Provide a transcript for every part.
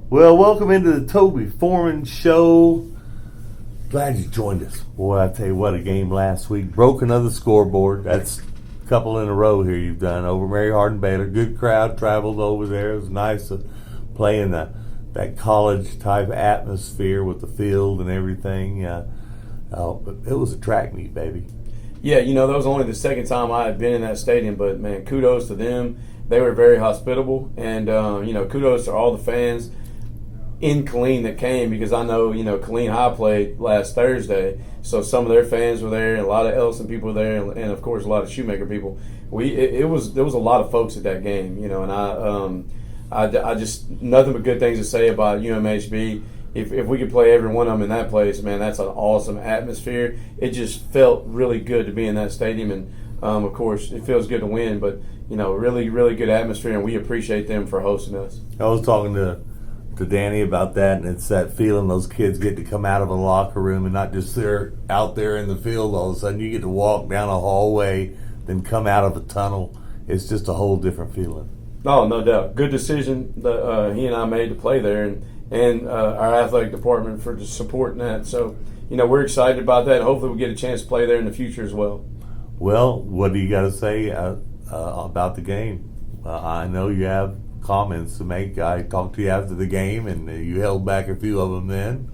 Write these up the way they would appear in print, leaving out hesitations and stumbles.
Well, welcome into the Toby Foreman Show. Glad you joined us. Boy, I tell you what, a game last week. Broke another scoreboard. That's a couple in a row here you've done. Over Mary Hardin Baylor. Good crowd traveled over there. It was nice to play in that college-type atmosphere with the field and everything. But it was a track meet, baby. Yeah, that was only the second time I had been in that stadium, but, man, kudos to them. They were very hospitable, and, kudos to all the fans in Killeen that came, because I know, Killeen High played last Thursday, so some of their fans were there, and a lot of Ellison people were there, and of course a lot of Shoemaker people. There was a lot of folks at that game, and I just nothing but good things to say about UMHB. If we could play every one of them in that place, man, that's an awesome atmosphere. It just felt really good to be in that stadium, and of course it feels good to win, but really, really good atmosphere, and we appreciate them for hosting us. I was talking to Danny about that, and it's that feeling those kids get to come out of a locker room and not just sit out there in the field all of a sudden. You get to walk down a hallway, then come out of a tunnel. It's just a whole different feeling. Oh, no doubt. Good decision that he and I made to play there, and our athletic department for just supporting that. So, we're excited about that. Hopefully we get a chance to play there in the future as well. Well, what do you got to say about the game? I know you have comments to make. I talked to you after the game, and you held back a few of them then.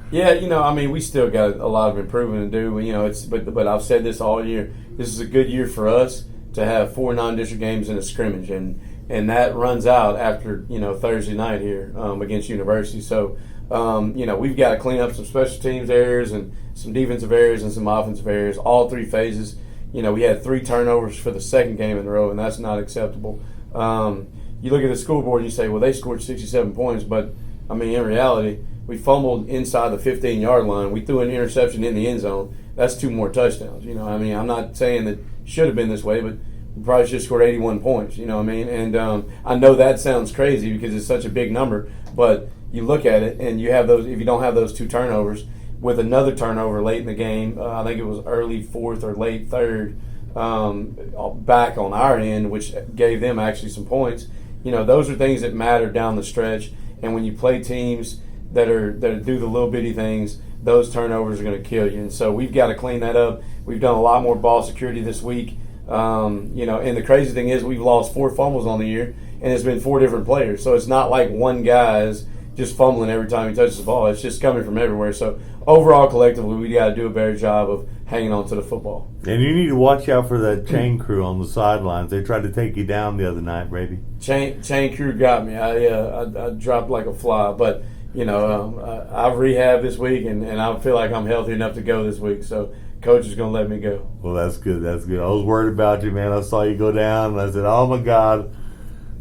Yeah, we still got a lot of improvement to do. But I've said this all year. This is a good year for us to have 4 non-district games in a scrimmage, and that runs out after Thursday night here against University. So we've got to clean up some special teams errors and some defensive errors and some offensive errors. All 3 phases. We had 3 turnovers for the second game in a row, and that's not acceptable. You look at the scoreboard and you say, well, they scored 67 points, but, in reality, we fumbled inside the 15-yard line. We threw an interception in the end zone. That's 2 more touchdowns. I'm not saying that it should have been this way, but we probably should have scored 81 points, And I know that sounds crazy because it's such a big number, but you look at it and you have those. If you don't have those 2 turnovers, with another turnover late in the game, I think it was early 4th or late 3rd, back on our end, which gave them actually some points. Those are things that matter down the stretch. And when you play teams that do the little bitty things, those turnovers are going to kill you. And so we've got to clean that up. We've done a lot more ball security this week. And the crazy thing is we've lost 4 fumbles on the year, and it's been 4 different players. So it's not like one guy's just fumbling every time he touches the ball. It's just coming from everywhere. So overall, collectively, we got to do a better job of hanging on to the football. And you need to watch out for that chain crew on the sidelines. They tried to take you down the other night, baby. Chain crew got me. I dropped like a fly. But, I've rehabbed this week, and I feel like I'm healthy enough to go this week. So coach is going to let me go. Well, that's good. That's good. I was worried about you, man. I saw you go down, and I said, oh, my God.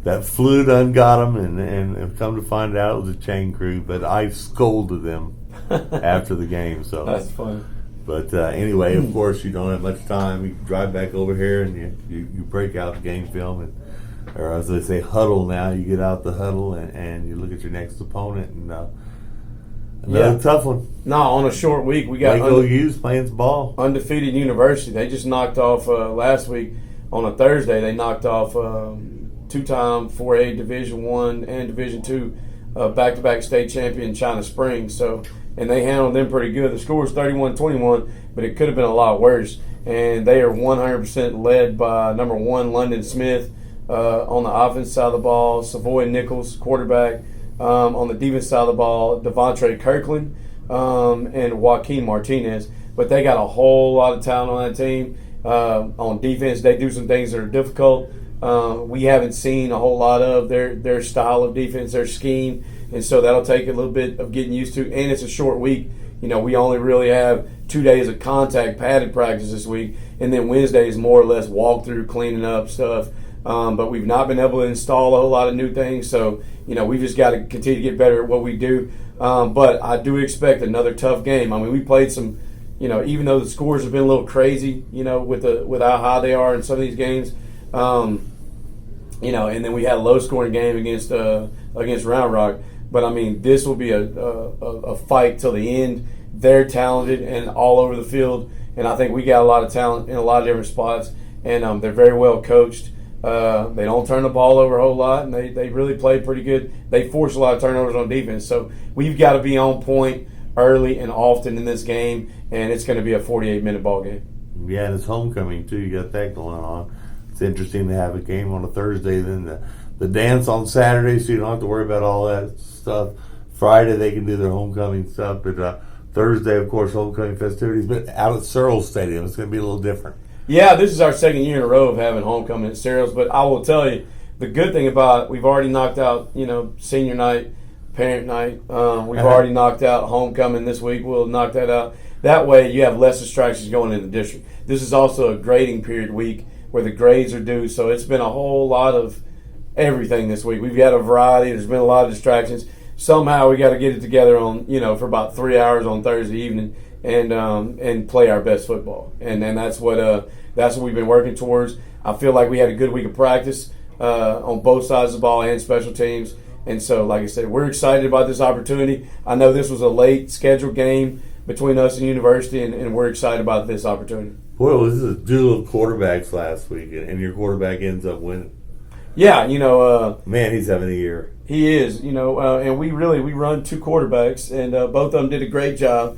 That flu done got him, and come to find out it was a chain crew. But I scolded them after the game. So that's fun. But anyway, of course, you don't have much time. You drive back over here, and you break out the game film, or as they say, huddle now. You get out the huddle, and you look at your next opponent, and another tough one. No, on a short week, we got Waco U's playing some ball. Undefeated University. They just knocked off last week on a Thursday. They knocked off 2-time 4A Division I and Division II back-to-back state champion China Springs. So, and they handled them pretty good. The score was 31-21, but it could have been a lot worse. And they are 100% led by number 1 London Smith on the offense side of the ball, Savoy Nichols quarterback. On the defense side of the ball, Devontre Kirkland and Joaquin Martinez. But they got a whole lot of talent on that team. On defense, they do some things that are difficult. We haven't seen a whole lot of their style of defense, their scheme, and so that'll take a little bit of getting used to. And it's a short week. We only really have 2 days of contact padded practice this week, and then Wednesday is more or less walkthrough, cleaning up stuff. But we've not been able to install a whole lot of new things, so we just got to continue to get better at what we do. But I do expect another tough game. We played some, even though the scores have been a little crazy, with how high they are in some of these games. And then we had a low-scoring game against Round Rock. But this will be a fight till the end. They're talented and all over the field, and I think we got a lot of talent in a lot of different spots, and they're very well coached. They don't turn the ball over a whole lot, and they really play pretty good. They force a lot of turnovers on defense. So we've got to be on point early and often in this game, and it's going to be a 48-minute ball game. Yeah, and it's homecoming, too. You got that going on. It's interesting to have a game on a Thursday, then the dance on Saturday, so you don't have to worry about all that stuff. Friday, they can do their homecoming stuff, but Thursday, of course, homecoming festivities. But out at Searles Stadium, it's going to be a little different. Yeah, this is our second year in a row of having homecoming at Searles, but I will tell you, the good thing about it, we've already knocked out, senior night, parent night. We've already knocked out homecoming this week. We'll knock that out. That way, you have less distractions going in the district. This is also a grading period week where the grades are due, so it's been a whole lot of everything this week. We've got a variety. There's been a lot of distractions. Somehow we got to get it together on, for about 3 hours on Thursday evening and play our best football. And that's what we've been working towards. I feel like we had a good week of practice on both sides of the ball and special teams. And so, like I said, we're excited about this opportunity. I know this was a late scheduled game between us and University, and we're excited about this opportunity. Boy, this is a duel of quarterbacks last week, and your quarterback ends up winning. Yeah, man, he's having a year. He is, and we run two quarterbacks, and both of them did a great job.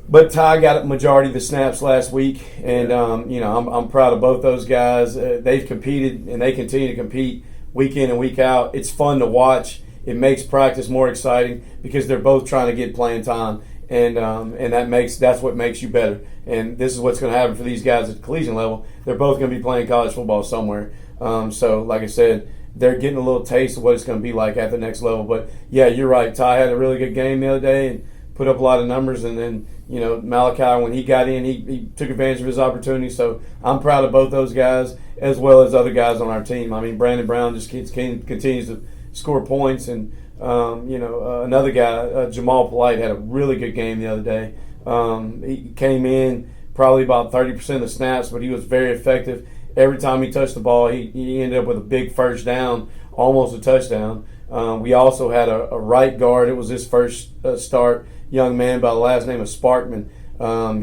But Ty got a majority of the snaps last week, and I'm proud of both those guys. They've competed, and they continue to compete week in and week out. It's fun to watch. It makes practice more exciting because they're both trying to get playing time, and that's what makes you better. And this is what's going to happen for these guys at the collegiate level. They're both going to be playing college football somewhere. So, like I said, they're getting a little taste of what it's going to be like at the next level. But, yeah, you're right. Ty had a really good game the other day and put up a lot of numbers. And then, Malachi, when he got in, he took advantage of his opportunity. So I'm proud of both those guys as well as other guys on our team. I mean, Brandon Brown just continues to score points. And, another guy, Jamal Polite, had a really good game the other day. He came in probably about 30% of the snaps, but he was very effective. Every time he touched the ball, he ended up with a big first down, almost a touchdown. We also had a right guard. It was his first start, young man by the last name of Sparkman.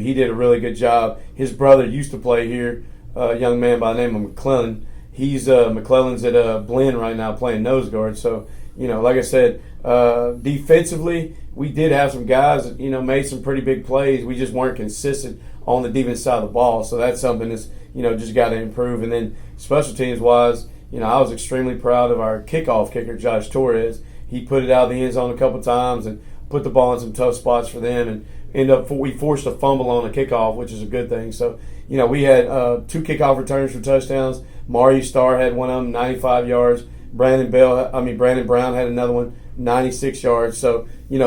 He did a really good job. His brother used to play here, a young man by the name of McClellan. He's McClellan's at Blinn right now playing nose guard. So, like I said, defensively, we did have some guys that, made some pretty big plays. We just weren't consistent on the defense side of the ball. So that's something that's, just got to improve. And then special teams wise, I was extremely proud of our kickoff kicker, Josh Torres. He put it out of the end zone a couple times and put the ball in some tough spots for them. And we forced a fumble on a kickoff, which is a good thing. So, we had 2 kickoff returns for touchdowns. Mari Starr had one of them, 95 yards. Brandon Brown had another one, 96 yards. So, we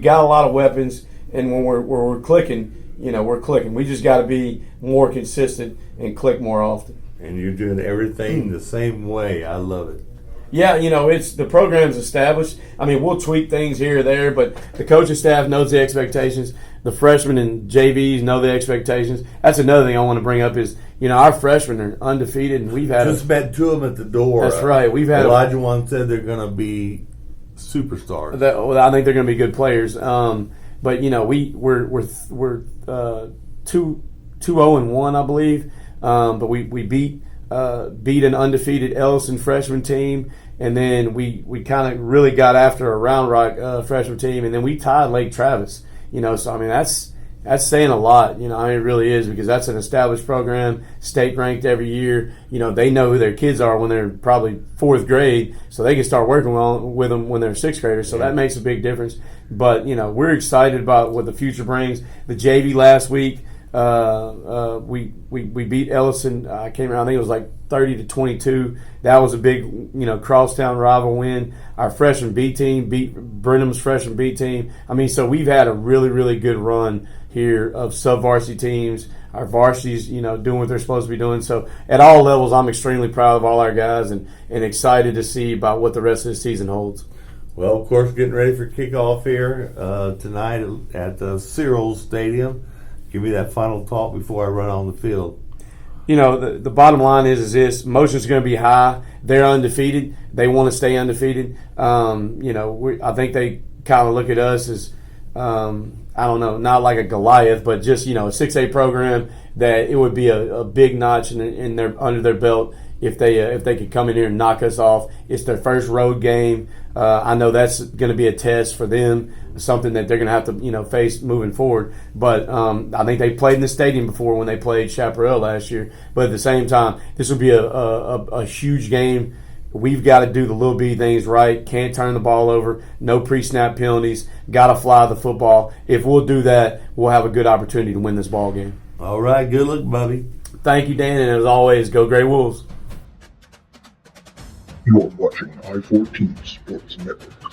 got a lot of weapons, and when we're clicking, we're clicking. We just got to be more consistent and click more often. And you're doing everything the same way. I love it. Yeah, it's the program's established. I mean, we'll tweak things here or there, but the coaching staff knows the expectations. The freshmen and JVs know the expectations. That's another thing I want to bring up is, our freshmen are undefeated, and we've had just met 2 of them at the door. That's right. We've had Elijah one said they're going to be superstars. I think they're going to be good players. But we're 2-0-1, I believe. But we beat an undefeated Ellison freshman team, and then we kind of really got after a Round Rock freshman team, and then we tied Lake Travis. So I mean that's saying a lot. It really is, because that's an established program, state ranked every year. They know who their kids are when they're probably 4th grade, so they can start working with them when they're 6th graders. So that makes a big difference. But we're excited about what the future brings. The JV last week. We beat Ellison. I can't remember. I think it was like 30-22. That was a big, crosstown rival win. Our freshman B team beat Brenham's freshman B team. I mean, so we've had a really, really good run here of sub-varsity teams. Our varsities, doing what they're supposed to be doing. So at all levels, I'm extremely proud of all our guys and excited to see about what the rest of the season holds. Well, of course, getting ready for kickoff here tonight at the Searles Stadium. Give me that final thought before I run on the field. The bottom line is this: emotion's going to be high. They're undefeated. They want to stay undefeated. I think they kind of look at us as, I don't know, not like a Goliath, but just, a 6A program that it would be a big notch in their under their belt, if they could come in here and knock us off. It's their first road game. I know that's going to be a test for them, something that they're going to have to face moving forward. But I think they played in the stadium before when they played Chaparral last year. But at the same time, this will be a huge game. We've got to do the little bitty things right. Can't turn the ball over. No pre-snap penalties. Got to fly the football. If we'll do that, we'll have a good opportunity to win this ball game. All right. Good luck, Bubby. Thank you, Dan, and as always, go Gray Wolves. You are watching I-14 Sports Network.